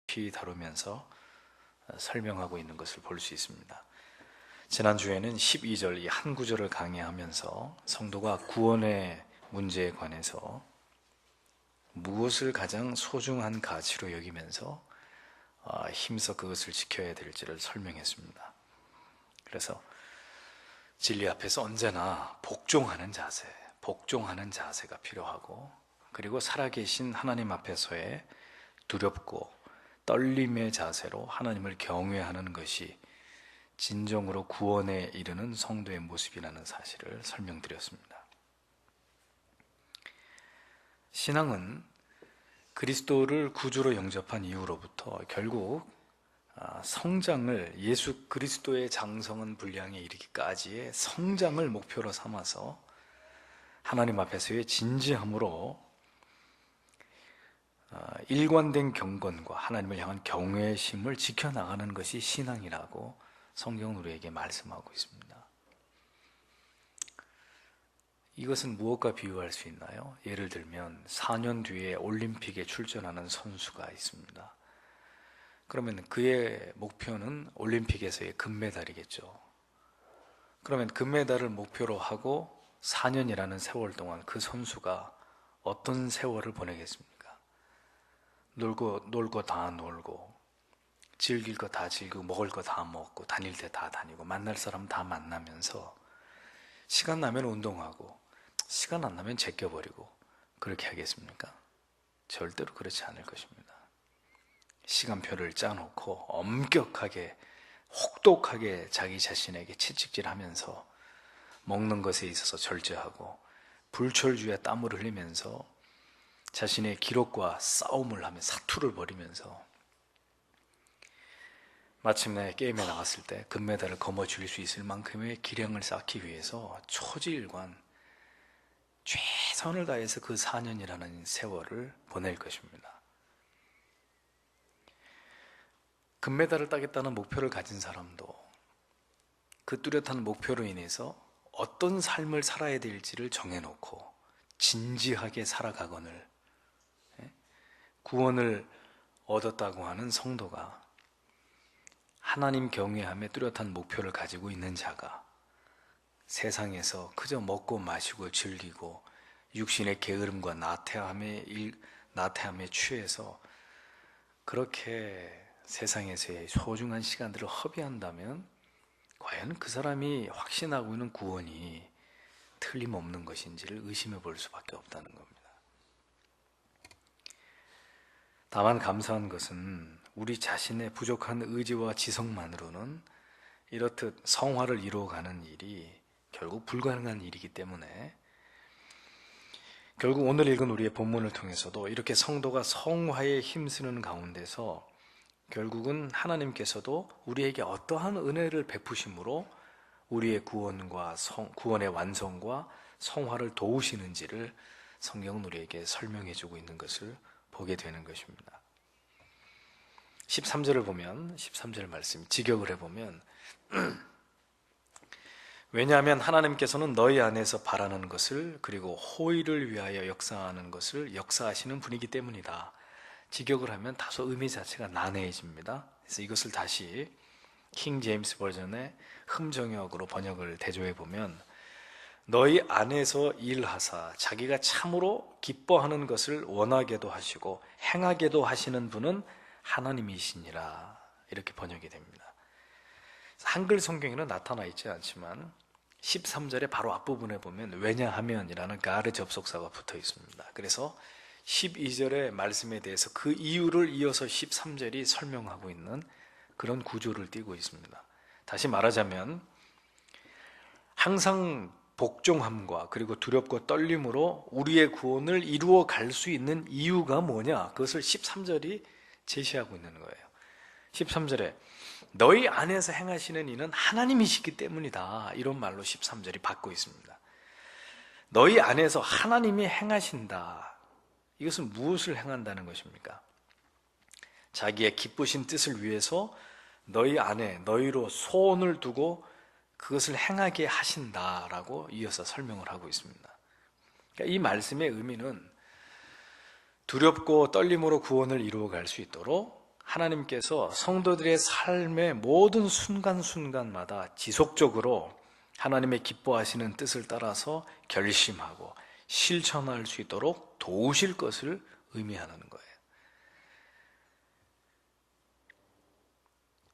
다루면서 설명하고 있는 것을 볼 수 있습니다. 지난주에는 12절 이 한 구절을 강의하면서 성도가 구원의 문제에 관해서 무엇을 가장 소중한 가치로 여기면서 힘써 그것을 지켜야 될지를 설명했습니다. 그래서 진리 앞에서 언제나 복종하는 자세가 필요하고, 그리고 살아계신 하나님 앞에서의 두렵고 떨림의 자세로 하나님을 경외하는 것이 진정으로 구원에 이르는 성도의 모습이라는 사실을 설명드렸습니다. 신앙은 그리스도를 구주로 영접한 이후로부터 결국 성장을, 예수 그리스도의 장성한 분량에 이르기까지의 성장을 목표로 삼아서 하나님 앞에서의 진지함으로 일관된 경건과 하나님을 향한 경외심을 지켜나가는 것이 신앙이라고 성경은 우리에게 말씀하고 있습니다. 이것은 무엇과 비유할 수 있나요? 예를 들면 4년 뒤에 올림픽에 출전하는 선수가 있습니다. 그러면 그의 목표는 올림픽에서의 금메달이겠죠. 그러면 금메달을 목표로 하고 4년이라는 세월 동안 그 선수가 어떤 세월을 보내겠습니까? 놀 거 다 놀고, 즐길 거 다 즐기고, 먹을 거 다 먹고, 다닐 때 다 다니고, 만날 사람 다 만나면서 시간 나면 운동하고, 시간 안 나면 제껴버리고, 그렇게 하겠습니까? 절대로 그렇지 않을 것입니다. 시간표를 짜놓고 엄격하게, 혹독하게 자기 자신에게 채찍질하면서 먹는 것에 있어서 절제하고, 불철주야 땀을 흘리면서 자신의 기록과 싸움을 하며 사투를 벌이면서 마침내 게임에 나갔을 때 금메달을 거머쥘 수 있을 만큼의 기량을 쌓기 위해서 초지일관 최선을 다해서 그 4년이라는 세월을 보낼 것입니다. 금메달을 따겠다는 목표를 가진 사람도 그 뚜렷한 목표로 인해서 어떤 삶을 살아야 될지를 정해놓고 진지하게 살아가거늘 구원을 얻었다고 하는 성도가, 하나님 경외함에 뚜렷한 목표를 가지고 있는 자가 세상에서 그저 먹고 마시고 즐기고 육신의 게으름과 나태함에 취해서 그렇게 세상에서의 소중한 시간들을 허비한다면 과연 그 사람이 확신하고 있는 구원이 틀림없는 것인지를 의심해 볼 수밖에 없다는 겁니다. 다만 감사한 것은 우리 자신의 부족한 의지와 지성만으로는 이렇듯 성화를 이루어가는 일이 결국 불가능한 일이기 때문에, 결국 오늘 읽은 우리의 본문을 통해서도 이렇게 성도가 성화에 힘쓰는 가운데서 결국은 하나님께서도 우리에게 어떠한 은혜를 베푸심으로 우리의 구원의 완성과 성화를 도우시는지를 성경은 우리에게 설명해주고 있는 것을 보게 되는 것입니다. 13절 말씀 직역을 해보면 왜냐하면 하나님께서는 너희 안에서 바라는 것을, 그리고 호의를 위하여 역사하는 것을 역사하시는 분이기 때문이다. 직역을 하면 다소 의미 자체가 난해해집니다. 그래서 이것을 다시 킹 제임스 버전의 흠정역으로 번역을 대조해 보면, 너희 안에서 일하사 자기가 참으로 기뻐하는 것을 원하게도 하시고 행하게도 하시는 분은 하나님이시니라, 이렇게 번역이 됩니다. 한글 성경에는 나타나 있지 않지만 13절의 바로 앞부분에 보면 왜냐하면이라는 가르 접속사가 붙어 있습니다. 그래서 12절의 말씀에 대해서 그 이유를 이어서 13절이 설명하고 있는 그런 구조를 띠고 있습니다. 다시 말하자면 항상 복종함과 그리고 두렵고 떨림으로 우리의 구원을 이루어 갈 수 있는 이유가 뭐냐, 그것을 13절이 제시하고 있는 거예요. 13절에 너희 안에서 행하시는 이는 하나님이시기 때문이다, 이런 말로 13절이 받고 있습니다. 너희 안에서 하나님이 행하신다. 이것은 무엇을 행한다는 것입니까? 자기의 기쁘신 뜻을 위해서 너희 안에 너희로 소원을 두고 그것을 행하게 하신다라고 이어서 설명을 하고 있습니다. 그러니까 이 말씀의 의미는 두렵고 떨림으로 구원을 이루어갈 수 있도록 하나님께서 성도들의 삶의 모든 순간순간마다 지속적으로 하나님의 기뻐하시는 뜻을 따라서 결심하고 실천할 수 있도록 도우실 것을 의미하는 거예요.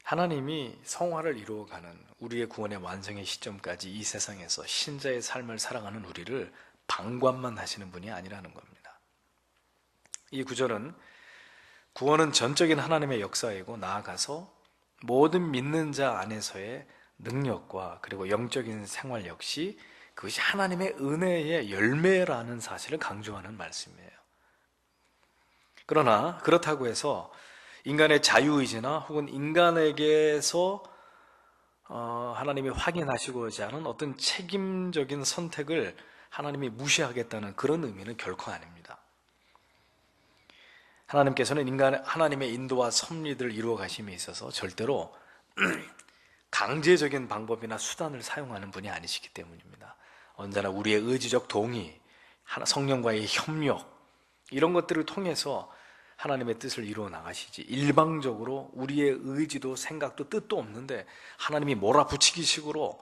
하나님이 성화를 이루어가는 우리의 구원의 완성의 시점까지 이 세상에서 신자의 삶을 살아가는 우리를 방관만 하시는 분이 아니라는 겁니다. 이 구절은 구원은 전적인 하나님의 역사이고 나아가서 모든 믿는 자 안에서의 능력과 그리고 영적인 생활 역시 그것이 하나님의 은혜의 열매라는 사실을 강조하는 말씀이에요. 그러나 그렇다고 해서 인간의 자유의지나 혹은 인간에게서 하나님이 확인하시고자 하는 어떤 책임적인 선택을 하나님이 무시하겠다는 그런 의미는 결코 아닙니다. 하나님께서는 하나님의 인도와 섭리를 이루어 가심에 있어서 절대로 강제적인 방법이나 수단을 사용하는 분이 아니시기 때문입니다. 언제나 우리의 의지적 동의, 성령과의 협력 이런 것들을 통해서 하나님의 뜻을 이루어 나가시지, 일방적으로 우리의 의지도 생각도 뜻도 없는데 하나님이 몰아붙이기 식으로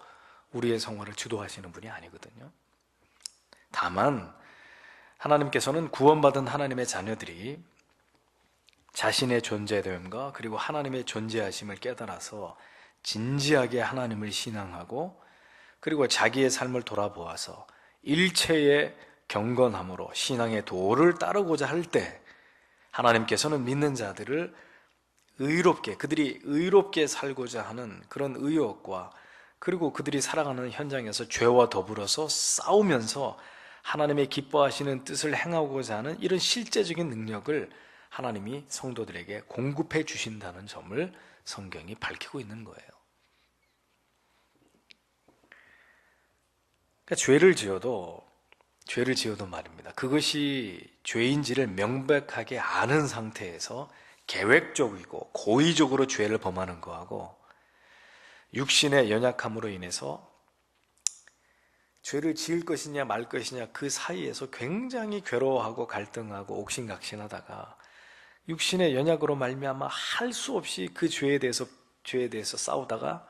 우리의 생활을 주도하시는 분이 아니거든요. 다만 하나님께서는 구원받은 하나님의 자녀들이 자신의 존재됨과 그리고 하나님의 존재하심을 깨달아서 진지하게 하나님을 신앙하고 그리고 자기의 삶을 돌아보아서 일체의 경건함으로 신앙의 도를 따르고자 할 때 하나님께서는 믿는 자들을 그들이 의롭게 살고자 하는 그런 의욕과 그리고 그들이 살아가는 현장에서 죄와 더불어서 싸우면서 하나님의 기뻐하시는 뜻을 행하고자 하는 이런 실제적인 능력을 하나님이 성도들에게 공급해 주신다는 점을 성경이 밝히고 있는 거예요. 그러니까 죄를 지어도 말입니다. 그것이 죄인지를 명백하게 아는 상태에서 계획적이고 고의적으로 죄를 범하는 거하고 육신의 연약함으로 인해서 죄를 지을 것이냐 말 것이냐 그 사이에서 굉장히 괴로워하고 갈등하고 옥신각신하다가 육신의 연약으로 말미암아 할 수 없이 그 죄에 대해서 싸우다가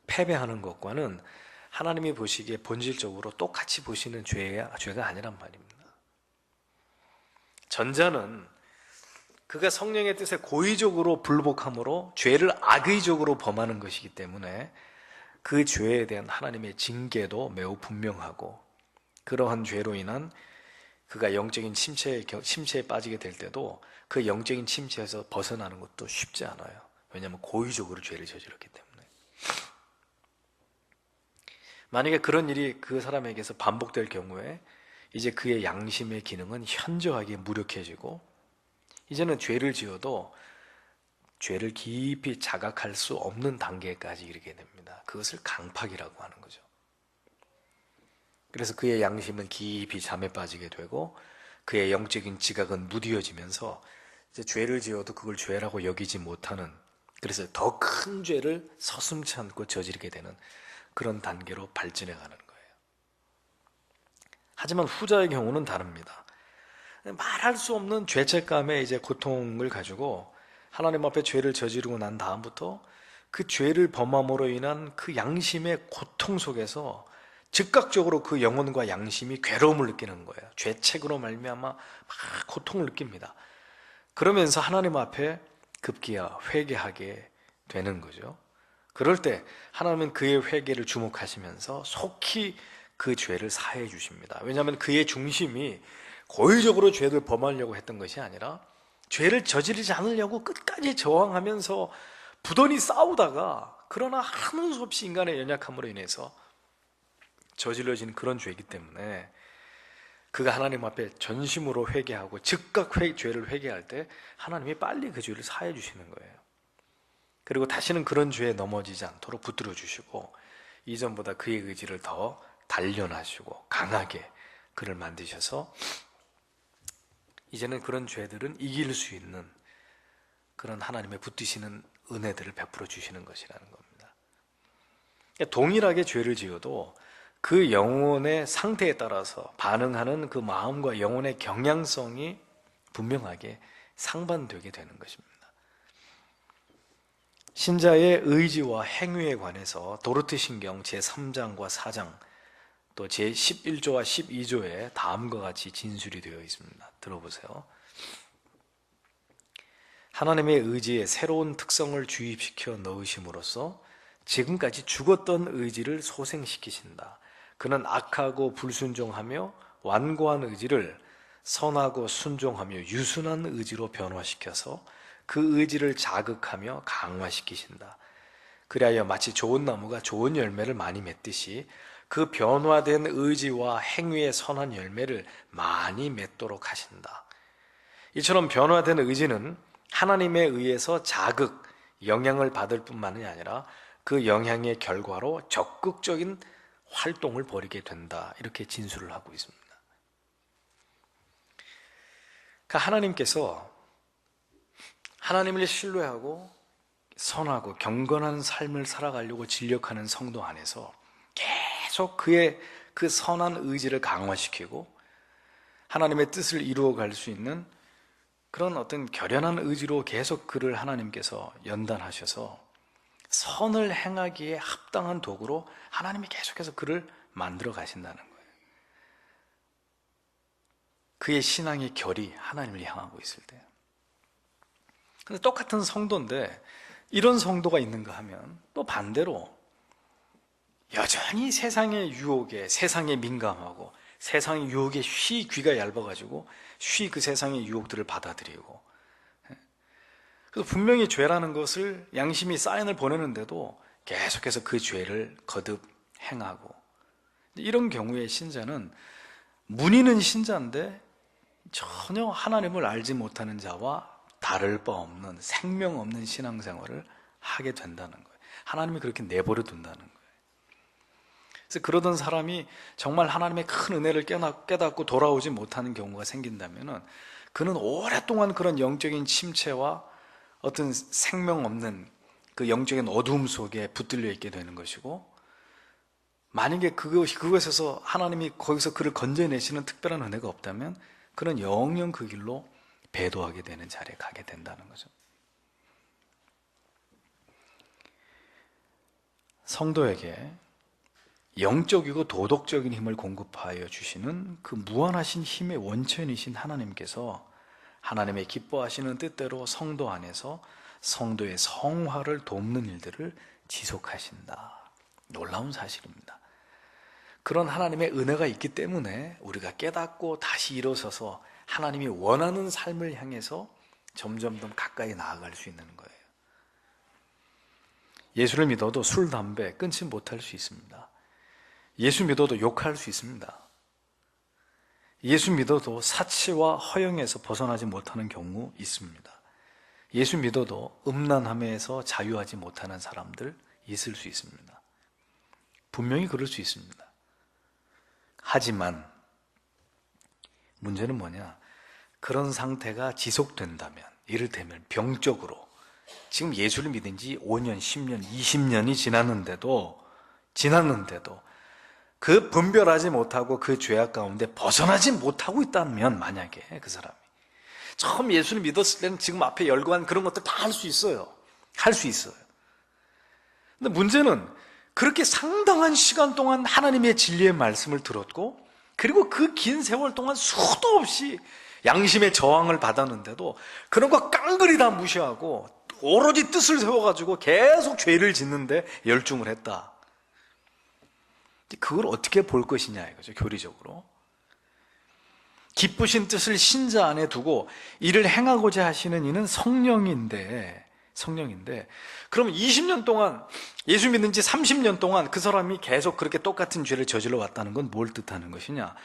패배하는 것과는 하나님이 보시기에 본질적으로 똑같이 보시는 죄가 아니란 말입니다. 전자는 그가 성령의 뜻에 고의적으로 불복함으로 죄를 악의적으로 범하는 것이기 때문에 그 죄에 대한 하나님의 징계도 매우 분명하고 그러한 죄로 인한 그가 영적인 침체에 빠지게 될 때도 그 영적인 침체에서 벗어나는 것도 쉽지 않아요. 왜냐하면 고의적으로 죄를 저질렀기 때문에. 만약에 그런 일이 그 사람에게서 반복될 경우에 이제 그의 양심의 기능은 현저하게 무력해지고 이제는 죄를 지어도 죄를 깊이 자각할 수 없는 단계까지 이르게 됩니다. 그것을 강팍이라고 하는 거죠. 그래서 그의 양심은 깊이 잠에 빠지게 되고 그의 영적인 지각은 무디어지면서 이제 죄를 지어도 그걸 죄라고 여기지 못하는, 그래서 더 큰 죄를 서슴지 않고 저지르게 되는 그런 단계로 발전해 가는 거예요. 하지만 후자의 경우는 다릅니다. 말할 수 없는 죄책감의 이제 고통을 가지고 하나님 앞에 죄를 저지르고 난 다음부터 그 죄를 범함으로 인한 그 양심의 고통 속에서 즉각적으로 그 영혼과 양심이 괴로움을 느끼는 거예요. 죄책으로 말미암아 막 고통을 느낍니다. 그러면서 하나님 앞에 급기야 회개하게 되는 거죠. 그럴 때 하나님은 그의 회개를 주목하시면서 속히 그 죄를 사해 주십니다. 왜냐하면 그의 중심이 고의적으로 죄를 범하려고 했던 것이 아니라 죄를 저지르지 않으려고 끝까지 저항하면서 부단히 싸우다가 그러나 하는 수 없이 인간의 연약함으로 인해서 저질러진 그런 죄이기 때문에 그가 하나님 앞에 전심으로 회개하고 즉각 죄를 회개할 때 하나님이 빨리 그 죄를 사해 주시는 거예요. 그리고 다시는 그런 죄에 넘어지지 않도록 붙들어 주시고 이전보다 그의 의지를 더 단련하시고 강하게 그를 만드셔서 이제는 그런 죄들은 이길 수 있는 그런 하나님의 붙드시는 은혜들을 베풀어 주시는 것이라는 겁니다. 동일하게 죄를 지어도 그 영혼의 상태에 따라서 반응하는 그 마음과 영혼의 경향성이 분명하게 상반되게 되는 것입니다. 신자의 의지와 행위에 관해서 도르트 신경 제3장과 4장 또 제11조와 12조에 다음과 같이 진술이 되어 있습니다. 들어보세요. 하나님의 의지에 새로운 특성을 주입시켜 넣으심으로써 지금까지 죽었던 의지를 소생시키신다. 그는 악하고 불순종하며 완고한 의지를 선하고 순종하며 유순한 의지로 변화시켜서 그 의지를 자극하며 강화시키신다. 그리하여 마치 좋은 나무가 좋은 열매를 많이 맺듯이 그 변화된 의지와 행위의 선한 열매를 많이 맺도록 하신다. 이처럼 변화된 의지는 하나님에 의해서 자극, 영향을 받을 뿐만이 아니라 그 영향의 결과로 적극적인 활동을 벌이게 된다. 이렇게 진술을 하고 있습니다. 그러니까 하나님께서 하나님을 신뢰하고 선하고 경건한 삶을 살아가려고 진력하는 성도 안에서 계속 그의 그 선한 의지를 강화시키고 하나님의 뜻을 이루어갈 수 있는 그런 어떤 결연한 의지로 계속 그를 하나님께서 연단하셔서 선을 행하기에 합당한 도구로 하나님이 계속해서 그를 만들어 가신다는 거예요. 그의 신앙의 결이 하나님을 향하고 있을 때. 근데 똑같은 성도인데 이런 성도가 있는가 하면 또 반대로 여전히 세상의 유혹에 세상에 민감하고 세상의 유혹에 쉬 귀가 얇아가지고 쉬 그 세상의 유혹들을 받아들이고, 그래서 분명히 죄라는 것을 양심이 사인을 보내는데도 계속해서 그 죄를 거듭 행하고, 이런 경우에 신자는 문의는 신자인데 전혀 하나님을 알지 못하는 자와 다를 바 없는 생명 없는 신앙생활을 하게 된다는 거예요. 하나님이 그렇게 내버려 둔다는 거예요. 그래서 그러던 사람이 정말 하나님의 큰 은혜를 깨닫고 돌아오지 못하는 경우가 생긴다면 그는 오랫동안 그런 영적인 침체와 어떤 생명 없는 그 영적인 어두움 속에 붙들려 있게 되는 것이고, 만약에 그것에서 하나님이 거기서 그를 건져내시는 특별한 은혜가 없다면 그는 영영 그 길로 배도하게 되는 자리에 가게 된다는 거죠. 성도에게 영적이고 도덕적인 힘을 공급하여 주시는 그 무한하신 힘의 원천이신 하나님께서 하나님의 기뻐하시는 뜻대로 성도 안에서 성도의 성화를 돕는 일들을 지속하신다. 놀라운 사실입니다. 그런 하나님의 은혜가 있기 때문에 우리가 깨닫고 다시 일어서서 하나님이 원하는 삶을 향해서 점점 더 가까이 나아갈 수 있는 거예요. 예수를 믿어도 술, 담배 끊지 못할 수 있습니다. 예수 믿어도 욕할 수 있습니다. 예수 믿어도 사치와 허영에서 벗어나지 못하는 경우 있습니다. 예수 믿어도 음란함에서 자유하지 못하는 사람들 있을 수 있습니다. 분명히 그럴 수 있습니다. 하지만 문제는 뭐냐? 그런 상태가 지속된다면, 이를테면 병적으로 지금 예수를 믿은 지 5년, 10년, 20년이 지났는데도 그 분별하지 못하고 그 죄악 가운데 벗어나지 못하고 있다면, 만약에 그 사람이 처음 예수를 믿었을 때는 지금 앞에 열거한 그런 것들 다 할 수 있어요. 할 수 있어요. 근데 문제는 그렇게 상당한 시간 동안 하나님의 진리의 말씀을 들었고, 그리고 그 긴 세월 동안 수도 없이 양심의 저항을 받았는데도 그런 거 깡그리 다 무시하고 오로지 뜻을 세워가지고 계속 죄를 짓는데 열중을 했다. 그걸 어떻게 볼 것이냐 이거죠, 교리적으로. 기쁘신 뜻을 신자 안에 두고 이를 행하고자 하시는 이는 성령인데 그러면 20년 동안, 예수 믿는 지 30년 동안 그 사람이 계속 그렇게 똑같은 죄를 저질러 왔다는 건 뭘 뜻하는 것이냐?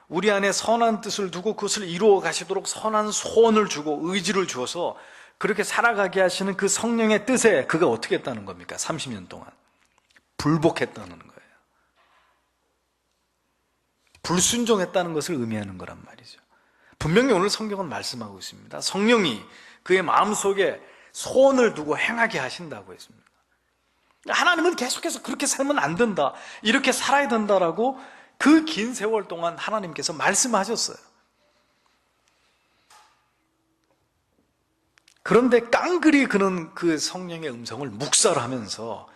우리 안에 선한 뜻을 두고 그것을 이루어 가시도록 선한 소원을 주고 의지를 주어서 그렇게 살아가게 하시는 그 성령의 뜻에 그가 어떻게 했다는 겁니까? 30년 동안 불복했다는 거예요. 불순종했다는 것을 의미하는 거란 말이죠. 분명히 오늘 성경은 말씀하고 있습니다. 성령이 그의 마음속에 소원을 두고 행하게 하신다고 했습니다. 하나님은 계속해서 그렇게 살면 안 된다, 이렇게 살아야 된다라고 그 긴 세월 동안 하나님께서 말씀하셨어요. 그런데 깡그리 그는 그 성령의 음성을 묵살하면서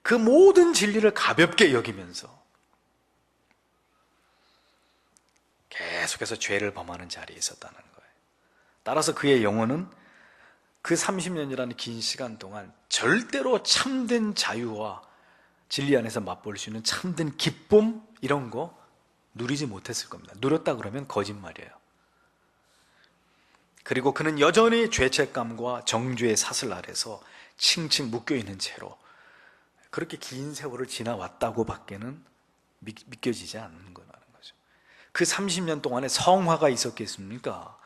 그 모든 진리를 가볍게 여기면서 계속해서 죄를 범하는 자리에 있었다는 거예요. 따라서 그의 영혼은 그 30년이라는 긴 시간 동안 절대로 참된 자유와 진리 안에서 맛볼 수 있는 참된 기쁨 이런 거 누리지 못했을 겁니다. 누렸다 그러면 거짓말이에요. 그리고 그는 여전히 죄책감과 정죄의 사슬 아래서 칭칭 묶여있는 채로 그렇게 긴 세월을 지나왔다고 밖에는 믿겨지지 않는 거라는 거죠. 그 30년 동안에 성화가 있었겠습니까?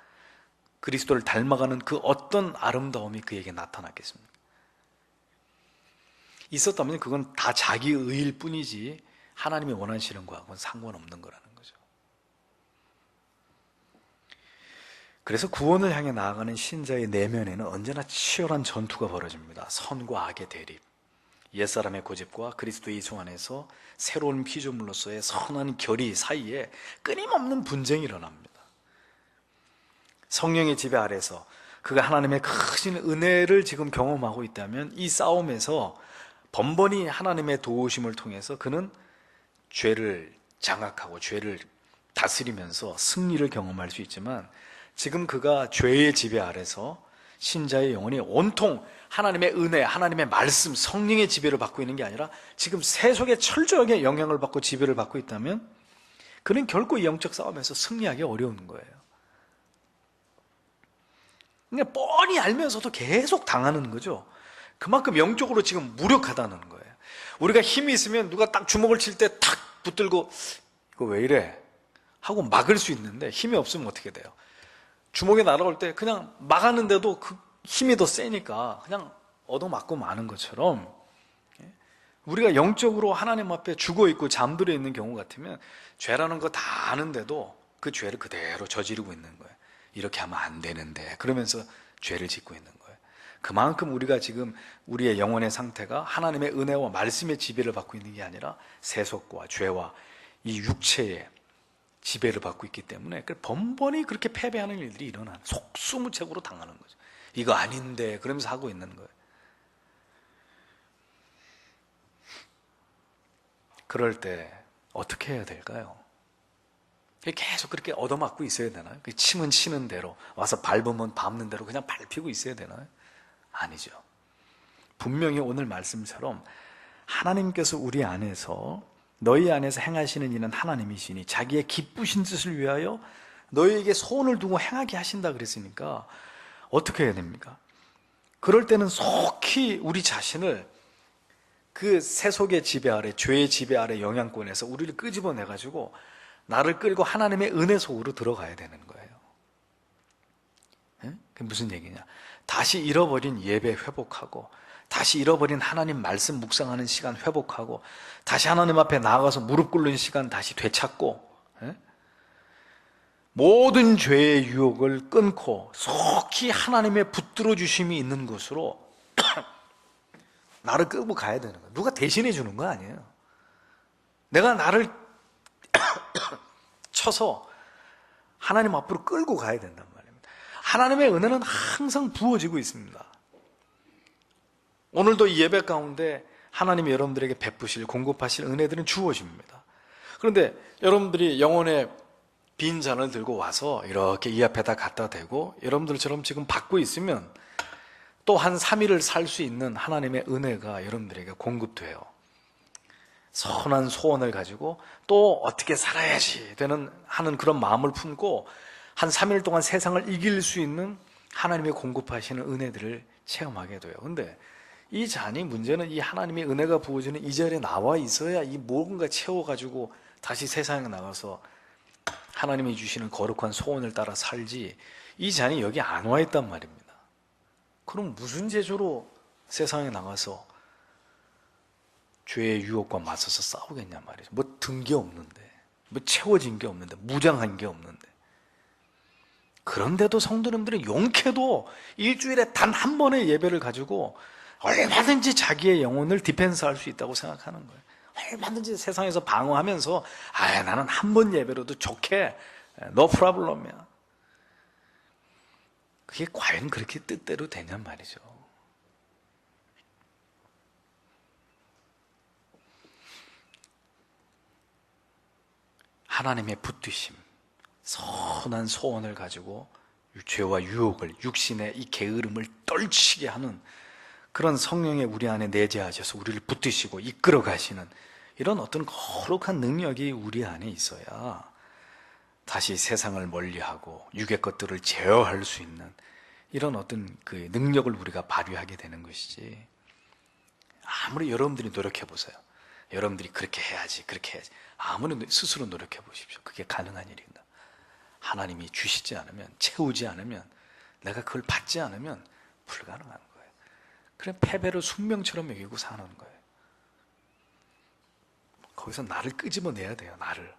그리스도를 닮아가는 그 어떤 아름다움이 그에게 나타났겠습니까? 있었다면 그건 다 자기 의일 뿐이지 하나님이 원하시는 거하고는 상관없는 거라는 거죠. 그래서 구원을 향해 나아가는 신자의 내면에는 언제나 치열한 전투가 벌어집니다. 선과 악의 대립, 옛사람의 고집과 그리스도의 이성 안에서 새로운 피조물로서의 선한 결의 사이에 끊임없는 분쟁이 일어납니다. 성령의 지배 아래서 그가 하나님의 크신 은혜를 지금 경험하고 있다면 이 싸움에서 번번이 하나님의 도우심을 통해서 그는 죄를 장악하고 죄를 다스리면서 승리를 경험할 수 있지만 지금 그가 죄의 지배 아래서 신자의 영혼이 온통 하나님의 은혜, 하나님의 말씀, 성령의 지배를 받고 있는 게 아니라 지금 세속의 철저하게 영향을 받고 지배를 받고 있다면 그는 결코 이 영적 싸움에서 승리하기 어려운 거예요. 그러니까 뻔히 알면서도 계속 당하는 거죠. 그만큼 영적으로 지금 무력하다는 거예요. 우리가 힘이 있으면 누가 딱 주먹을 칠 때 탁 붙들고 이거 왜 이래? 하고 막을 수 있는데 힘이 없으면 어떻게 돼요? 주먹이 날아올 때 그냥 막았는데도 그 힘이 더 세니까 그냥 얻어맞고 마는 것처럼 우리가 영적으로 하나님 앞에 죽어있고 잠들어 있는 경우 같으면 죄라는 거 다 아는데도 그 죄를 그대로 저지르고 있는 거예요. 이렇게 하면 안 되는데 그러면서 죄를 짓고 있는 거예요. 그만큼 우리가 지금 우리의 영혼의 상태가 하나님의 은혜와 말씀의 지배를 받고 있는 게 아니라 세속과 죄와 이 육체의 지배를 받고 있기 때문에 번번이 그렇게 패배하는 일들이 일어나는, 속수무책으로 당하는 거죠. 이거 아닌데 그러면서 하고 있는 거예요. 그럴 때 어떻게 해야 될까요? 계속 그렇게 얻어맞고 있어야 되나요? 침은 치는 대로, 와서 밟으면 밟는 대로 그냥 밟히고 있어야 되나요? 아니죠. 분명히 오늘 말씀처럼 하나님께서 우리 안에서, 너희 안에서 행하시는 이는 하나님이시니 자기의 기쁘신 뜻을 위하여 너희에게 소원을 두고 행하게 하신다 그랬으니까 어떻게 해야 됩니까? 그럴 때는 속히 우리 자신을 그 세속의 지배 아래, 죄의 지배 아래 영향권에서 우리를 끄집어내가지고 나를 끌고 하나님의 은혜 속으로 들어가야 되는 거예요. 그게 무슨 얘기냐? 다시 잃어버린 예배 회복하고, 다시 잃어버린 하나님 말씀 묵상하는 시간 회복하고, 다시 하나님 앞에 나아가서 무릎 꿇는 시간 다시 되찾고, 모든 죄의 유혹을 끊고 속히 하나님의 붙들어 주심이 있는 곳으로 나를 끌고 가야 되는 거예요. 누가 대신해 주는 거 아니에요. 내가 나를 쳐서 하나님 앞으로 끌고 가야 된단 말입니다. 하나님의 은혜는 항상 부어지고 있습니다. 오늘도 이 예배 가운데 하나님이 여러분들에게 베푸실, 공급하실 은혜들은 주어집니다. 그런데 여러분들이 영혼의 빈 잔을 들고 와서 이렇게 이 앞에다 갖다 대고 여러분들처럼 지금 받고 있으면 또 한 3일을 살 수 있는 하나님의 은혜가 여러분들에게 공급돼요. 선한 소원을 가지고 또 어떻게 살아야지 하는 그런 마음을 품고 한 3일 동안 세상을 이길 수 있는 하나님의 공급하시는 은혜들을 체험하게 돼요. 근데 이 잔이, 문제는 이 하나님의 은혜가 부어지는 이 자리에 나와 있어야 이 뭔가 채워가지고 다시 세상에 나가서 하나님이 주시는 거룩한 소원을 따라 살지, 이 잔이 여기 안 와 있단 말입니다. 그럼 무슨 재주로 세상에 나가서 죄의 유혹과 맞서서 싸우겠냐 말이죠. 뭐 든 게 없는데, 뭐 채워진 게 없는데, 무장한 게 없는데. 그런데도 성도님들은 용케도 일주일에 단 한 번의 예배를 가지고 얼마든지 자기의 영혼을 디펜스할 수 있다고 생각하는 거예요. 얼마든지 세상에서 방어하면서 나는 한 번 예배로도 좋게, no problem이야. 그게 과연 그렇게 뜻대로 되냔 말이죠. 하나님의 붙드심, 선한 소원을 가지고 죄와 유혹을, 육신의 이 게으름을 떨치게 하는 그런 성령의 우리 안에 내재하셔서 우리를 붙드시고 이끌어 가시는 이런 어떤 거룩한 능력이 우리 안에 있어야 다시 세상을 멀리하고 육의 것들을 제어할 수 있는 이런 어떤 그 능력을 우리가 발휘하게 되는 것이지. 아무리 여러분들이 노력해 보세요. 여러분들이 그렇게 해야지, 그렇게 해야지. 아무리 스스로 노력해 보십시오. 그게 가능한 일입니다. 하나님이 주시지 않으면, 채우지 않으면, 내가 그걸 받지 않으면 불가능한 거예요. 그래 패배를 숙명처럼 여기고 사는 거예요. 거기서 나를 끄집어내야 돼요. 나를.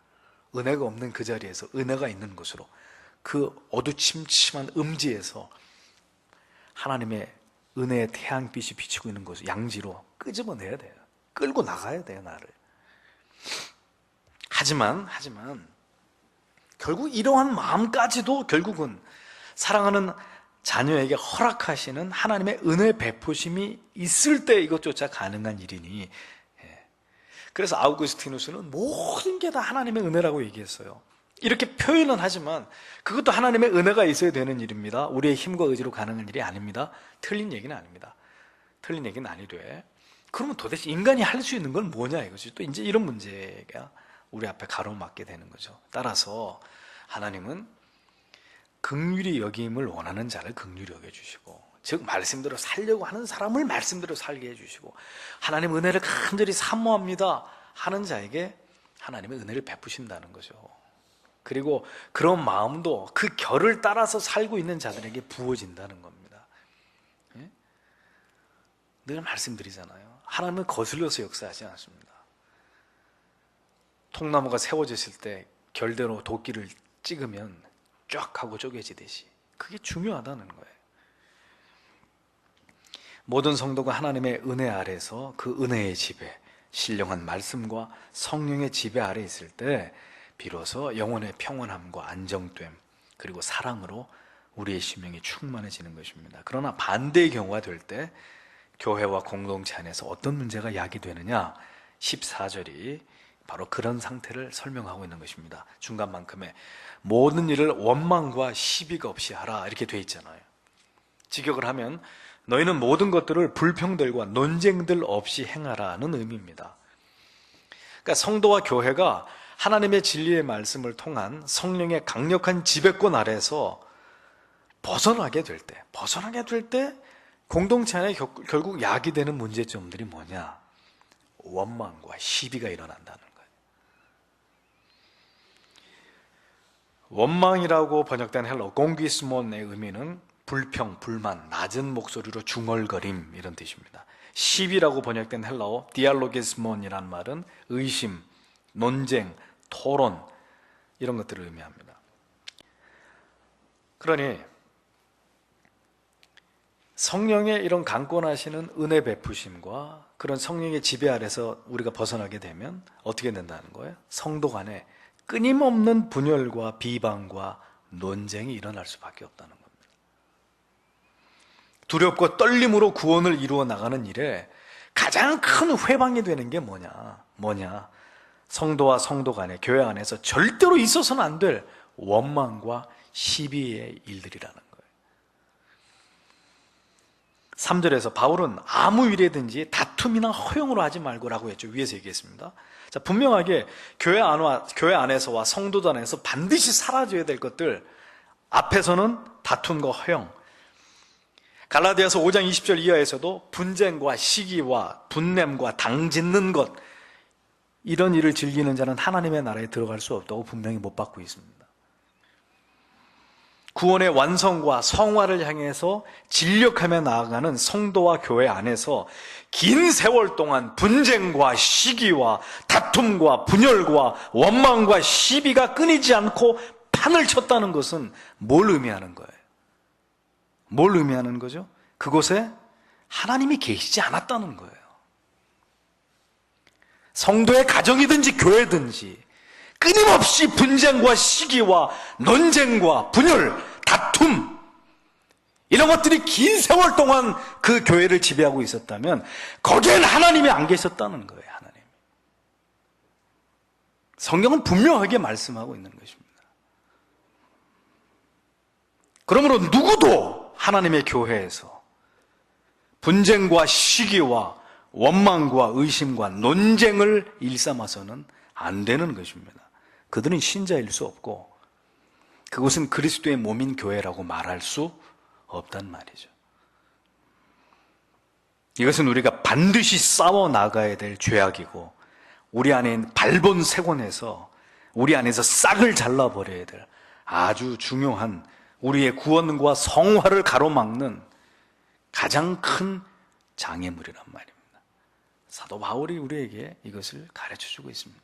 은혜가 없는 그 자리에서 은혜가 있는 곳으로, 그 어두침침한 음지에서 하나님의 은혜의 태양빛이 비치고 있는 곳을 양지로 끄집어내야 돼요. 끌고 나가야 돼요, 나를. 하지만 결국 이러한 마음까지도 결국은 사랑하는 자녀에게 허락하시는 하나님의 은혜 베푸심이 있을 때 이것조차 가능한 일이니, 그래서 아우구스티누스는 모든 게 다 하나님의 은혜라고 얘기했어요. 이렇게 표현은 하지만 그것도 하나님의 은혜가 있어야 되는 일입니다. 우리의 힘과 의지로 가능한 일이 아닙니다. 틀린 얘기는 아닙니다. 틀린 얘기는 아니래. 그러면 도대체 인간이 할 수 있는 건 뭐냐 이거지. 또 이제 이런 문제가 우리 앞에 가로막게 되는 거죠. 따라서 하나님은 긍휼히 여김을 원하는 자를 긍휼히 여겨주시고, 즉 말씀대로 살려고 하는 사람을 말씀대로 살게 해주시고, 하나님 은혜를 간절히 사모합니다 하는 자에게 하나님의 은혜를 베푸신다는 거죠. 그리고 그런 마음도 그 결을 따라서 살고 있는 자들에게 부어진다는 겁니다. 예? 늘 말씀드리잖아요. 하나님은 거슬려서 역사하지 않습니다. 통나무가 세워졌을 때 결대로 도끼를 찍으면 쫙 하고 쪼개지듯이 그게 중요하다는 거예요. 모든 성도가 하나님의 은혜 아래서 그 은혜의 지배, 신령한 말씀과 성령의 지배 아래 있을 때 비로소 영혼의 평온함과 안정됨, 그리고 사랑으로 우리의 심령이 충만해지는 것입니다. 그러나 반대의 경우가 될 때 교회와 공동체 안에서 어떤 문제가 야기되느냐, 14절이 바로 그런 상태를 설명하고 있는 것입니다. 중간만큼에 모든 일을 원망과 시비가 없이 하라 이렇게 돼 있잖아요. 직역을 하면 너희는 모든 것들을 불평들과 논쟁들 없이 행하라는 의미입니다. 그러니까 성도와 교회가 하나님의 진리의 말씀을 통한 성령의 강력한 지배권 아래서 벗어나게 될 때 공동체 안에 결국 야기되는 문제점들이 뭐냐? 원망과 시비가 일어난다는 거예요. 원망이라고 번역된 헬러 공기스몬의 의미는 불평, 불만, 낮은 목소리로 중얼거림 이런 뜻입니다. 시비라고 번역된 헬라어 디알로게스몬이란 말은 의심, 논쟁, 토론 이런 것들을 의미합니다. 그러니 성령의 이런 강권하시는 은혜 베푸심과 그런 성령의 지배 아래서 우리가 벗어나게 되면 어떻게 된다는 거예요? 성도 간에 끊임없는 분열과 비방과 논쟁이 일어날 수밖에 없다는 겁니다. 두렵고 떨림으로 구원을 이루어 나가는 일에 가장 큰 회방이 되는 게 뭐냐? 성도와 성도 간에, 교회 안에서 절대로 있어서는 안 될 원망과 시비의 일들이라는 거예요. 3절에서 바울은 아무 일에든지 다툼이나 허용으로 하지 말고라고 했죠. 위에서 얘기했습니다. 자, 분명하게 교회 안에서와 성도들 안에서 반드시 사라져야 될 것들, 앞에서는 다툼과 허용, 갈라디아서 5장 20절 이하에서도 분쟁과 시기와 분냄과 당짓는 것, 이런 일을 즐기는 자는 하나님의 나라에 들어갈 수 없다고 분명히 못 받고 있습니다. 구원의 완성과 성화를 향해서 진력하며 나아가는 성도와 교회 안에서 긴 세월 동안 분쟁과 시기와 다툼과 분열과 원망과 시비가 끊이지 않고 판을 쳤다는 것은 뭘 의미하는 거예요? 뭘 의미하는 거죠? 그곳에 하나님이 계시지 않았다는 거예요. 성도의 가정이든지 교회든지 끊임없이 분쟁과 시기와 논쟁과 분열, 다툼, 이런 것들이 긴 세월 동안 그 교회를 지배하고 있었다면 거기엔 하나님이 안 계셨다는 거예요. 하나님. 성경은 분명하게 말씀하고 있는 것입니다. 그러므로 누구도 하나님의 교회에서 분쟁과 시기와 원망과 의심과 논쟁을 일삼아서는 안 되는 것입니다. 그들은 신자일 수 없고 그것은 그리스도의 몸인 교회라고 말할 수 없단 말이죠. 이것은 우리가 반드시 싸워 나가야 될 죄악이고 우리 안에 발본색원해서 우리 안에서 싹을 잘라버려야 될 아주 중요한 우리의 구원과 성화를 가로막는 가장 큰 장애물이란 말입니다. 사도 바울이 우리에게 이것을 가르쳐주고 있습니다.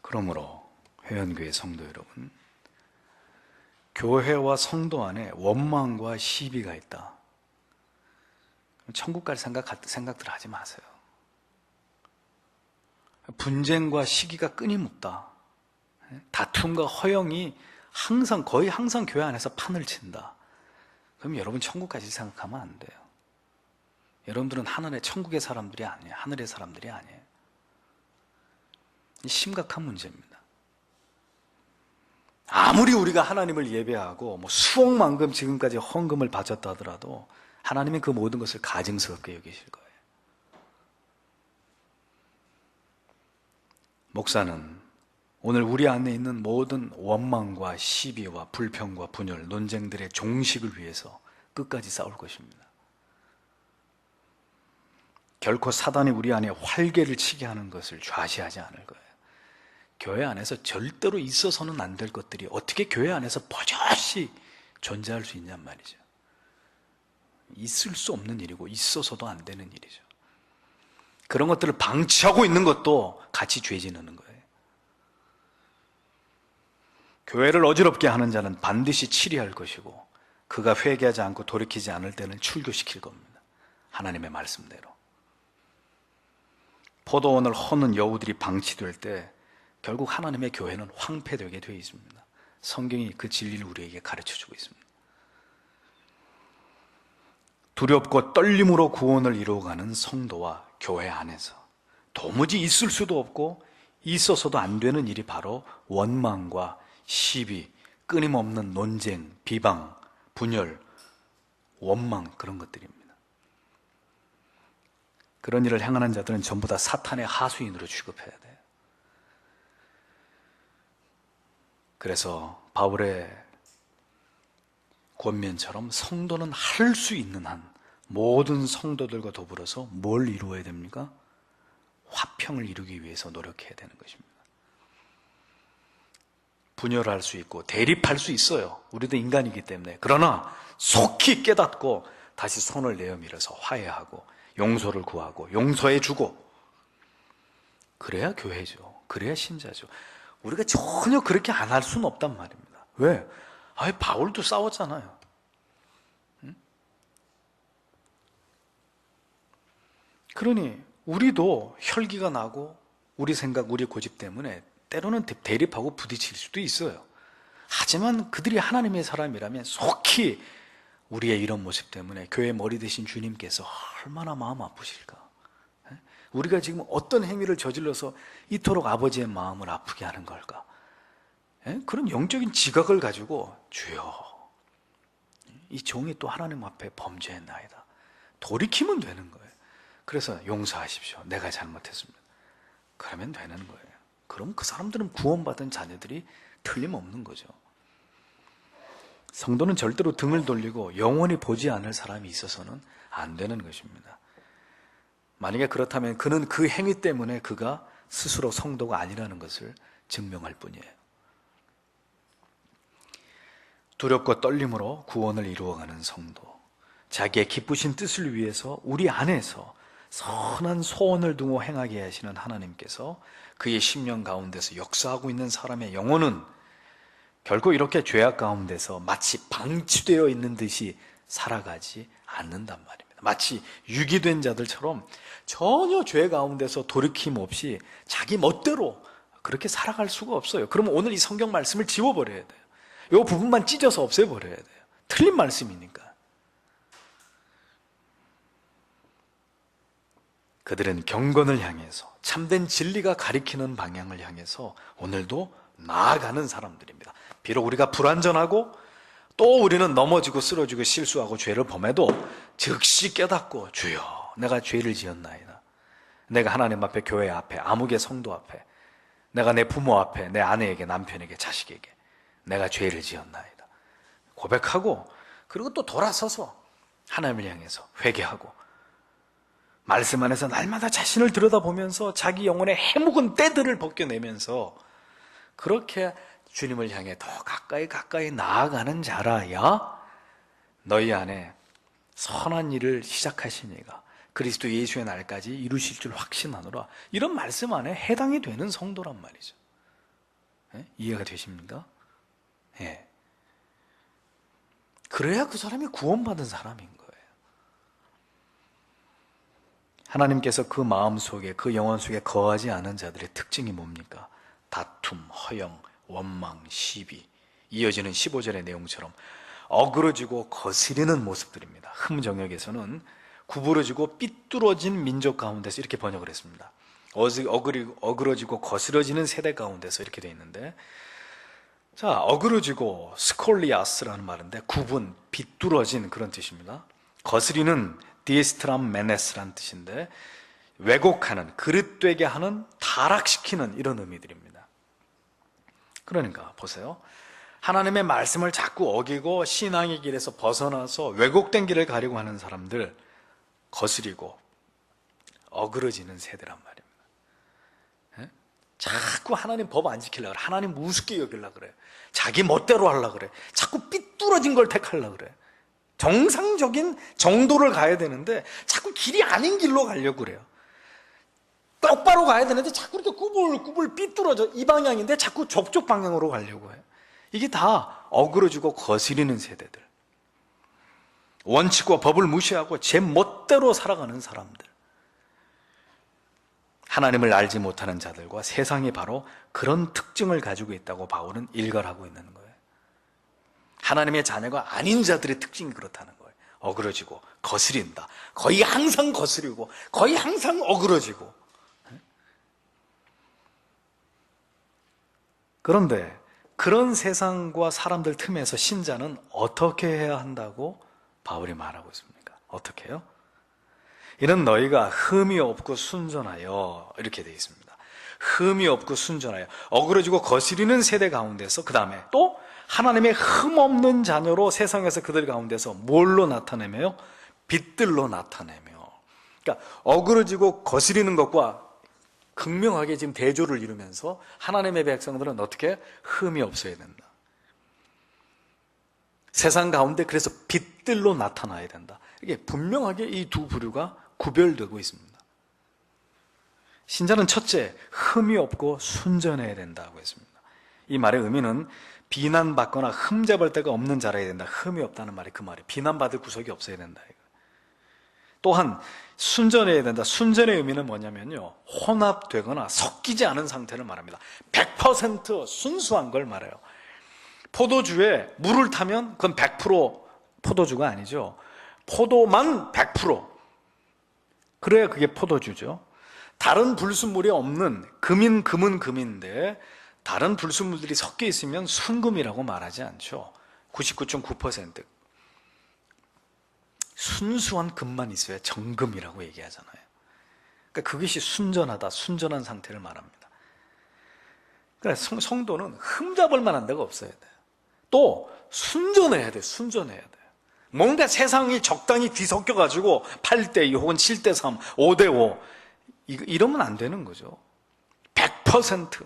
그러므로 회원교회 성도 여러분, 교회와 성도 안에 원망과 시비가 있다. 천국 갈 생각들 하지 마세요. 분쟁과 시기가 끊임없다. 다툼과 허영이 거의 항상 교회 안에서 판을 친다. 그럼 여러분 천국까지 생각하면 안 돼요. 여러분들은 하늘의 천국의 사람들이 아니에요. 하늘의 사람들이 아니에요. 심각한 문제입니다. 아무리 우리가 하나님을 예배하고 수억만금 지금까지 헌금을 바쳤다 하더라도 하나님은 그 모든 것을 가증스럽게 여기실 거예요. 목사는 오늘 우리 안에 있는 모든 원망과 시비와 불평과 분열, 논쟁들의 종식을 위해서 끝까지 싸울 것입니다. 결코 사단이 우리 안에 활개를 치게 하는 것을 좌시하지 않을 거예요. 교회 안에서 절대로 있어서는 안 될 것들이 어떻게 교회 안에서 버젓이 존재할 수 있냔 말이죠. 있을 수 없는 일이고 있어서도 안 되는 일이죠. 그런 것들을 방치하고 있는 것도 같이 죄 지는 거예요. 교회를 어지럽게 하는 자는 반드시 치리할 것이고 그가 회개하지 않고 돌이키지 않을 때는 출교시킬 겁니다. 하나님의 말씀대로. 포도원을 허는 여우들이 방치될 때 결국 하나님의 교회는 황폐되게 되어 있습니다. 성경이 그 진리를 우리에게 가르쳐주고 있습니다. 두렵고 떨림으로 구원을 이루어가는 성도와 교회 안에서 도무지 있을 수도 없고 있어서도 안 되는 일이 바로 원망과 시비, 끊임없는 논쟁, 비방, 분열, 원망 그런 것들입니다. 그런 일을 행하는 자들은 전부 다 사탄의 하수인으로 취급해야 돼요. 그래서 바울의 권면처럼 성도는 할 수 있는 한 모든 성도들과 더불어서 뭘 이루어야 됩니까? 화평을 이루기 위해서 노력해야 되는 것입니다. 분열할 수 있고 대립할 수 있어요. 우리도 인간이기 때문에. 그러나 속히 깨닫고 다시 손을 내어밀어서 화해하고 용서를 구하고 용서해주고 그래야 교회죠. 그래야 신자죠. 우리가 전혀 그렇게 안 할 수는 없단 말입니다. 왜? 바울도 싸웠잖아요. 응? 그러니 우리도 혈기가 나고 우리 생각, 우리 고집 때문에 때로는 대립하고 부딪힐 수도 있어요. 하지만 그들이 하나님의 사람이라면 속히 우리의 이런 모습 때문에 교회 머리 대신 주님께서 얼마나 마음 아프실까. 우리가 지금 어떤 행위를 저질러서 이토록 아버지의 마음을 아프게 하는 걸까. 그런 영적인 지각을 가지고 주여 이 종이 또 하나님 앞에 범죄했나이다. 돌이키면 되는 거예요. 그래서 용서하십시오. 내가 잘못했습니다. 그러면 되는 거예요. 그럼 그 사람들은 구원받은 자녀들이 틀림없는 거죠. 성도는 절대로 등을 돌리고 영원히 보지 않을 사람이 있어서는 안 되는 것입니다. 만약에 그렇다면 그는 그 행위 때문에 그가 스스로 성도가 아니라는 것을 증명할 뿐이에요. 두렵고 떨림으로 구원을 이루어가는 성도, 자기의 기쁘신 뜻을 위해서 우리 안에서 선한 소원을 두고 행하게 하시는 하나님께서 그의 심령 가운데서 역사하고 있는 사람의 영혼은 결코 이렇게 죄악 가운데서 마치 방치되어 있는 듯이 살아가지 않는단 말입니다. 마치 유기된 자들처럼 전혀 죄 가운데서 돌이킴 없이 자기 멋대로 그렇게 살아갈 수가 없어요. 그러면 오늘 이 성경 말씀을 지워버려야 돼요. 이 부분만 찢어서 없애버려야 돼요. 틀린 말씀이니까. 그들은 경건을 향해서 참된 진리가 가리키는 방향을 향해서 오늘도 나아가는 사람들입니다. 비록 우리가 불완전하고 또 우리는 넘어지고 쓰러지고 실수하고 죄를 범해도 즉시 깨닫고 주여 내가 죄를 지었나이다. 내가 하나님 앞에, 교회 앞에, 아무개 성도 앞에, 내가 내 부모 앞에, 내 아내에게, 남편에게, 자식에게 내가 죄를 지었나이다. 고백하고 그리고 또 돌아서서 하나님을 향해서 회개하고 말씀 안에서 날마다 자신을 들여다보면서 자기 영혼의 해묵은 때들을 벗겨내면서 그렇게 주님을 향해 더 가까이 나아가는 자라야 너희 안에 선한 일을 시작하신 이가 그리스도 예수의 날까지 이루실 줄 확신하노라. 이런 말씀 안에 해당이 되는 성도란 말이죠. 예? 이해가 되십니까? 예. 그래야 그 사람이 구원받은 사람인 거예요. 하나님께서 그 마음 속에, 그 영혼 속에 거하지 않은 자들의 특징이 뭡니까? 다툼, 허영, 원망, 시비, 이어지는 15절의 내용처럼 어그러지고 거스리는 모습들입니다. 흠정역에서는 구부러지고 삐뚤어진 민족 가운데서 이렇게 번역을 했습니다. 어그러지고 거스러지는 세대 가운데서 이렇게 되어 있는데, 자, 어그러지고 스콜리아스라는 말인데 구분, 비뚤어진 그런 뜻입니다. 거스리는 디에스트람 메네스라는 뜻인데 왜곡하는, 그릇되게 하는, 타락시키는 이런 의미들입니다. 그러니까 보세요. 하나님의 말씀을 자꾸 어기고 신앙의 길에서 벗어나서 왜곡된 길을 가려고 하는 사람들, 거스리고 어그러지는 세대란 말입니다. 예? 자꾸 하나님 법 안 지키려고 그래. 하나님 우습게 여기려고 그래. 자기 멋대로 하려고 그래. 자꾸 삐뚤어진 걸 택하려고 그래. 정상적인 정도를 가야 되는데 자꾸 길이 아닌 길로 가려고 그래요. 똑바로 가야 되는데 자꾸 이렇게 꾸불꾸불 삐뚤어져. 이 방향인데 자꾸 저쪽 방향으로 가려고 해요. 이게 다 어그러지고 거스리는 세대들, 원칙과 법을 무시하고 제 멋대로 살아가는 사람들, 하나님을 알지 못하는 자들과 세상이 바로 그런 특징을 가지고 있다고 바울은 일갈하고 있는 거예요. 하나님의 자녀가 아닌 자들의 특징이 그렇다는 거예요. 어그러지고 거스린다. 거의 항상 거스리고 거의 항상 어그러지고. 그런데 그런 세상과 사람들 틈에서 신자는 어떻게 해야 한다고 바울이 말하고 있습니까? 어떻게 해요? 이는 너희가 흠이 없고 순전하여, 이렇게 되어 있습니다. 흠이 없고 순전하여 어그러지고 거스리는 세대 가운데서, 그 다음에 또 하나님의 흠 없는 자녀로 세상에서 그들 가운데서 뭘로 나타내며요? 빛들로 나타내며. 그러니까 어그러지고 거스리는 것과 극명하게 지금 대조를 이루면서 하나님의 백성들은 어떻게? 흠이 없어야 된다. 세상 가운데 그래서 빛들로 나타나야 된다. 이게 분명하게 이 두 부류가 구별되고 있습니다. 신자는 첫째, 흠이 없고 순전해야 된다고 했습니다. 이 말의 의미는 비난받거나 흠잡을 데가 없는 자라야 된다. 흠이 없다는 말이 그 말이에요. 비난받을 구석이 없어야 된다. 또한 순전해야 된다. 순전의 의미는 뭐냐면요, 혼합되거나 섞이지 않은 상태를 말합니다. 100% 순수한 걸 말해요. 포도주에 물을 타면 그건 100% 포도주가 아니죠. 포도만 100%. 그래야 그게 포도주죠. 다른 불순물이 없는 금인데 다른 불순물들이 섞여 있으면 순금이라고 말하지 않죠. 99.9% 순수한 금만 있어야 정금이라고 얘기하잖아요. 그러니까 그것이 순전하다, 순전한 상태를 말합니다. 그래서 성도는 흠잡을 만한 데가 없어야 돼요. 또 순전해야 돼요. 순전해야 돼요. 뭔가 세상이 적당히 뒤섞여가지고 8대2 혹은 7대3, 5대5 이러면 안 되는 거죠. 100%.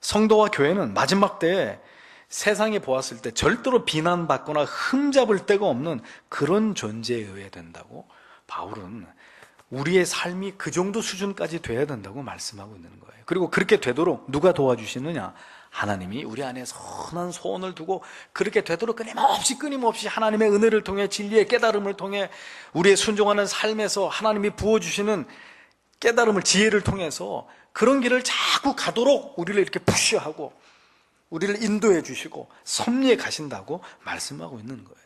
성도와 교회는 마지막 때에 세상이 보았을 때 절대로 비난받거나 흠잡을 데가 없는 그런 존재여야 된다고 바울은 우리의 삶이 그 정도 수준까지 돼야 된다고 말씀하고 있는 거예요. 그리고 그렇게 되도록 누가 도와주시느냐? 하나님이 우리 안에 선한 소원을 두고 그렇게 되도록 끊임없이 하나님의 은혜를 통해, 진리의 깨달음을 통해, 우리의 순종하는 삶에서 하나님이 부어주시는 깨달음을, 지혜를 통해서 그런 길을 자꾸 가도록 우리를 이렇게 푸시하고 우리를 인도해 주시고 섭리해 가신다고 말씀하고 있는 거예요.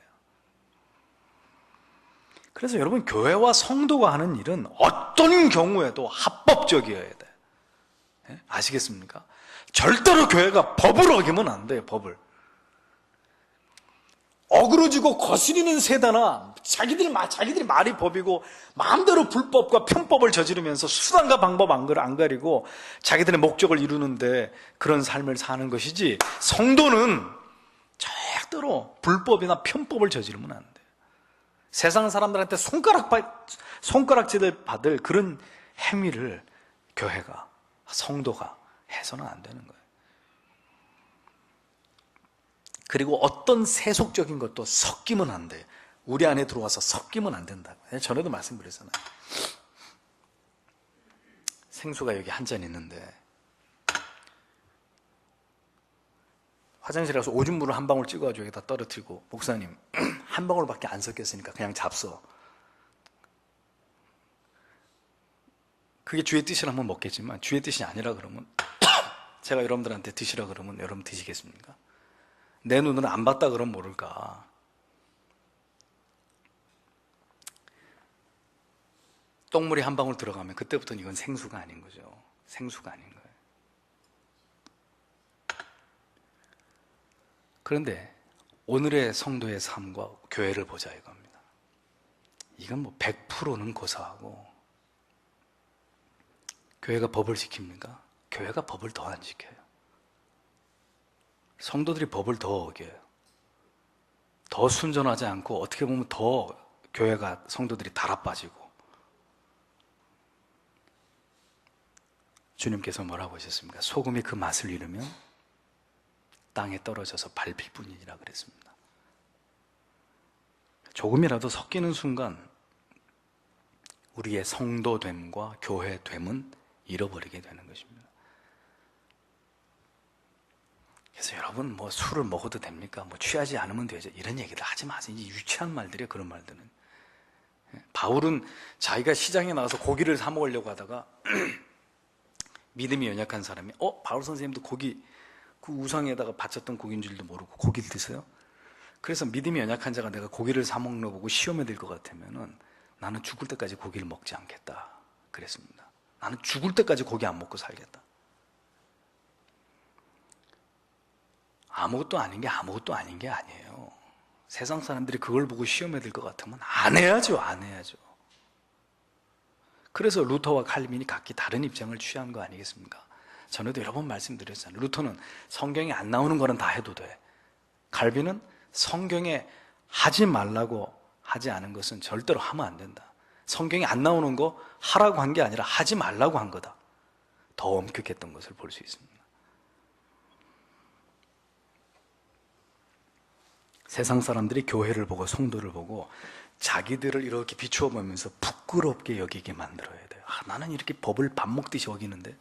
그래서 여러분, 교회와 성도가 하는 일은 어떤 경우에도 합법적이어야 돼요. 아시겠습니까? 절대로 교회가 법을 어기면 안 돼요. 법을 어그러지고 거스리는 세대나 자기들이 말이 법이고 마음대로 불법과 편법을 저지르면서 수단과 방법 안 가리고 자기들의 목적을 이루는데 그런 삶을 사는 것이지, 성도는 절대로 불법이나 편법을 저지르면 안 돼요. 세상 사람들한테 손가락질을 받을 그런 행위를 교회가, 성도가 해서는 안 되는 거예요. 그리고 어떤 세속적인 것도 섞이면 안 돼요. 우리 안에 들어와서 섞이면 안 된다고. 전에도 말씀드렸잖아요. 생수가 여기 한 잔 있는데 화장실에 가서 오줌 물을 한 방울 찍어가지고 여기다 떨어뜨리고, 목사님 한 방울밖에 안 섞였으니까 그냥 잡숴. 그게 주의 뜻이라면 먹겠지만 주의 뜻이 아니라 그러면 제가 여러분들한테 드시라 그러면 여러분 드시겠습니까? 내 눈으로 안 봤다 그러면 모를까. 똥물이 한 방울 들어가면 그때부터는 이건 생수가 아닌 거죠. 생수가 아닌 거예요. 그런데 오늘의 성도의 삶과 교회를 보자 이겁니다. 이건 뭐 100%는 고사하고, 교회가 법을 지킵니까? 교회가 법을 더 안 지켜요. 성도들이 법을 더 어겨요. 더 순전하지 않고, 어떻게 보면 더 교회가, 성도들이 달아빠지고. 주님께서 뭐라고 하셨습니까? 소금이 그 맛을 잃으면 땅에 떨어져서 밟힐 뿐이니라 그랬습니다. 조금이라도 섞이는 순간 우리의 성도됨과 교회됨은 잃어버리게 되는 것입니다. 그래서 여러분, 뭐 술을 먹어도 됩니까? 뭐 취하지 않으면 되죠. 이런 얘기들 하지 마세요. 이 유치한 말들이에요, 그런 말들은. 바울은 자기가 시장에 나가서 고기를 사 먹으려고 하다가 믿음이 연약한 사람이 바울 선생님도 고기, 그 우상에다가 바쳤던 고기인 줄도 모르고 고기를 드세요? 그래서 믿음이 연약한 자가 내가 고기를 사 먹는 거 보고 시험에 들 것 같으면은 나는 죽을 때까지 고기를 먹지 않겠다 그랬습니다. 나는 죽을 때까지 고기 안 먹고 살겠다. 아무것도 아닌 게 아무것도 아닌 게 아니에요. 세상 사람들이 그걸 보고 시험에 들 것 같으면 안 해야죠. 그래서 루터와 칼빈이 각기 다른 입장을 취한 거 아니겠습니까? 전에도 여러 번 말씀드렸잖아요. 루터는 성경에 안 나오는 거는 다 해도 돼. 칼빈은 성경에 하지 말라고 하지 않은 것은 절대로 하면 안 된다. 성경에 안 나오는 거 하라고 한 게 아니라 하지 말라고 한 거다. 더 엄격했던 것을 볼 수 있습니다. 세상 사람들이 교회를 보고 성도를 보고 자기들을 이렇게 비추어 보면서 부끄럽게 여기게 만들어야 돼요. 나는 이렇게 법을 밥 먹듯이 어기는데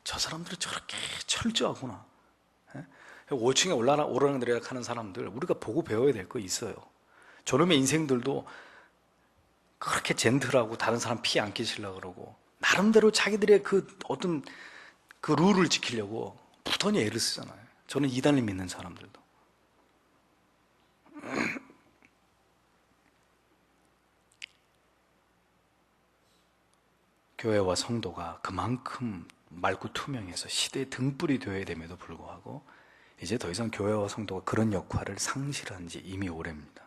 저 사람들은 저렇게 철저하구나. 5층에 오르락내리락 하는 사람들, 우리가 보고 배워야 될 거 있어요. 저놈의 인생들도 그렇게 젠틀하고 다른 사람 피 안 끼치려고 그러고 나름대로 자기들의 그 어떤 그 룰을 지키려고 부단히 애를 쓰잖아요. 저는 이단을 믿는 사람들도. 교회와 성도가 그만큼 맑고 투명해서 시대의 등불이 되어야 됨에도 불구하고 이제 더 이상 교회와 성도가 그런 역할을 상실한 지 이미 오래입니다.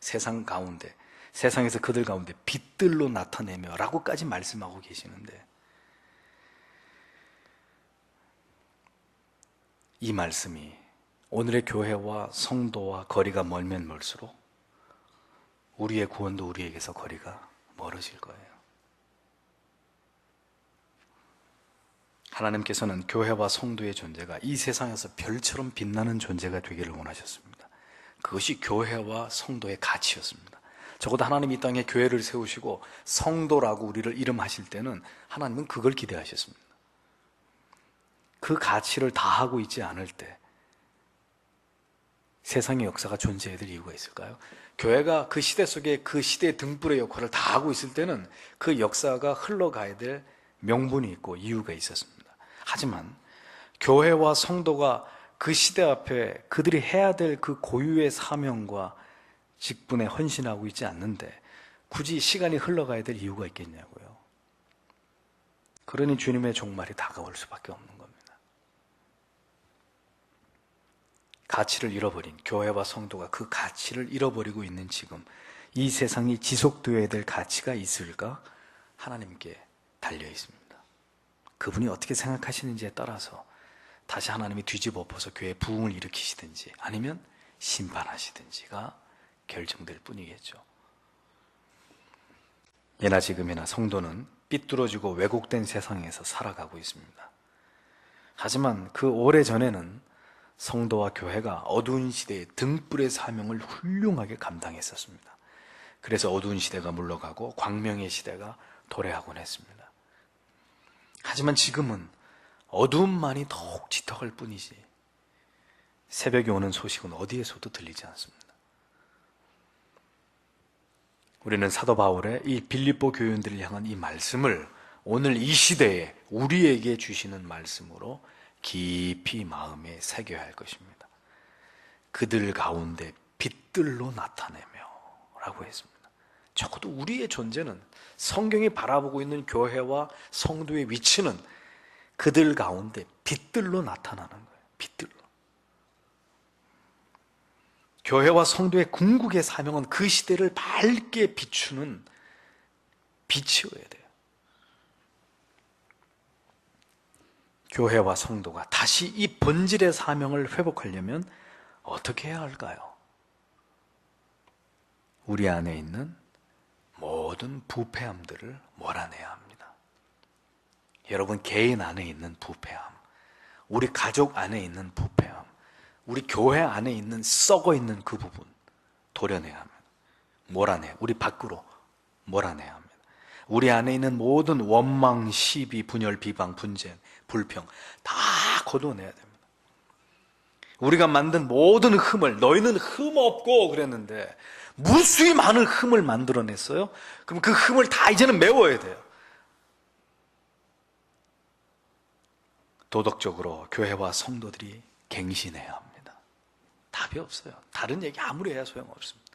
세상 가운데, 세상에서 그들 가운데 빛들로 나타내며 라고까지 말씀하고 계시는데, 이 말씀이 오늘의 교회와 성도와 거리가 멀면 멀수록 우리의 구원도 우리에게서 거리가 멀어질 거예요. 하나님께서는 교회와 성도의 존재가 이 세상에서 별처럼 빛나는 존재가 되기를 원하셨습니다. 그것이 교회와 성도의 가치였습니다. 적어도 하나님이 이 땅에 교회를 세우시고 성도라고 우리를 이름하실 때는 하나님은 그걸 기대하셨습니다. 그 가치를 다하고 있지 않을 때 세상의 역사가 존재해야 될 이유가 있을까요? 교회가 그 시대 속에 그 시대의 등불의 역할을 다하고 있을 때는 그 역사가 흘러가야 될 명분이 있고 이유가 있었습니다. 하지만 교회와 성도가 그 시대 앞에 그들이 해야 될 그 고유의 사명과 직분에 헌신하고 있지 않는데 굳이 시간이 흘러가야 될 이유가 있겠냐고요. 그러니 주님의 종말이 다가올 수밖에 없는 겁니다. 가치를 잃어버린 교회와 성도가 그 가치를 잃어버리고 있는 지금 이 세상이 지속되어야 될 가치가 있을까? 하나님께 달려 있습니다. 그분이 어떻게 생각하시는지에 따라서 다시 하나님이 뒤집어 엎어서 교회에 부흥을 일으키시든지 아니면 심판하시든지가 결정될 뿐이겠죠. 예나 지금이나 성도는 삐뚤어지고 왜곡된 세상에서 살아가고 있습니다. 하지만 그 오래전에는 성도와 교회가 어두운 시대의 등불의 사명을 훌륭하게 감당했었습니다. 그래서 어두운 시대가 물러가고 광명의 시대가 도래하곤 했습니다. 하지만 지금은 어두움만이 더욱 짙어갈 뿐이지 새벽이 오는 소식은 어디에서도 들리지 않습니다. 우리는 사도 바울의 이 빌립보 교인들을 향한 이 말씀을 오늘 이 시대에 우리에게 주시는 말씀으로 깊이 마음에 새겨야 할 것입니다. 그들 가운데 빛들로 나타내며 라고 했습니다. 적어도 우리의 존재는 성경이 바라보고 있는 교회와 성도의 위치는 그들 가운데 빛들로 나타나는 거예요. 빛들로. 교회와 성도의 궁극의 사명은 그 시대를 밝게 비추는 빛이어야 돼요. 교회와 성도가 다시 이 본질의 사명을 회복하려면 어떻게 해야 할까요? 우리 안에 있는 모든 부패함들을 몰아내야 합니다. 여러분 개인 안에 있는 부패함, 우리 가족 안에 있는 부패함, 우리 교회 안에 있는 썩어 있는 그 부분 도려내야 합니다. 몰아내, 우리 밖으로 몰아내야 합니다. 우리 안에 있는 모든 원망, 시비, 분열, 비방, 분쟁, 불평 다 걷어내야 됩니다. 우리가 만든 모든 흠을 너희는 흠 없고 그랬는데 무수히 많은 흠을 만들어냈어요. 그럼 그 흠을 다 이제는 메워야 돼요. 도덕적으로 교회와 성도들이 갱신해야 합니다. 답이 없어요. 다른 얘기 아무리 해야 소용없습니다.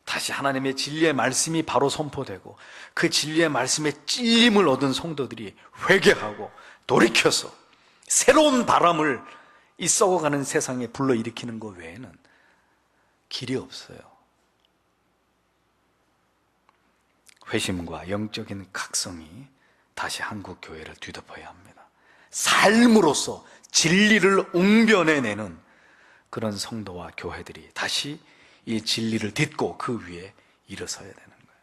다시 하나님의 진리의 말씀이 바로 선포되고 그 진리의 말씀에 찜을 얻은 성도들이 회개하고 돌이켜서 새로운 바람을 이 썩어가는 세상에 불러일으키는 것 외에는 길이 없어요. 회심과 영적인 각성이 다시 한국 교회를 뒤덮어야 합니다. 삶으로서 진리를 웅변해내는 그런 성도와 교회들이 다시 이 진리를 딛고 그 위에 일어서야 되는 거예요.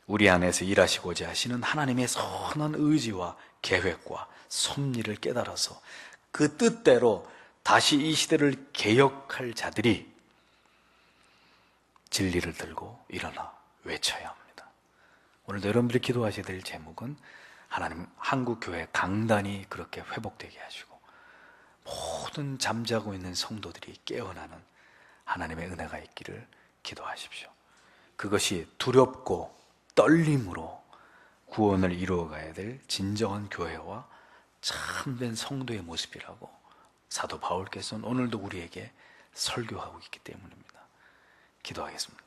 우리 안에서 일하시고자 하시는 하나님의 선한 의지와 계획과 섭리를 깨달아서 그 뜻대로 다시 이 시대를 개혁할 자들이 진리를 들고 일어나 외쳐야 합니다. 오늘도 여러분들이 기도하셔야 될 제목은 하나님 한국교회 강단이 그렇게 회복되게 하시고 모든 잠자고 있는 성도들이 깨어나는 하나님의 은혜가 있기를 기도하십시오. 그것이 두렵고 떨림으로 구원을 이루어가야 될 진정한 교회와 참된 성도의 모습이라고 사도 바울께서는 오늘도 우리에게 설교하고 있기 때문입니다. 기도하겠습니다.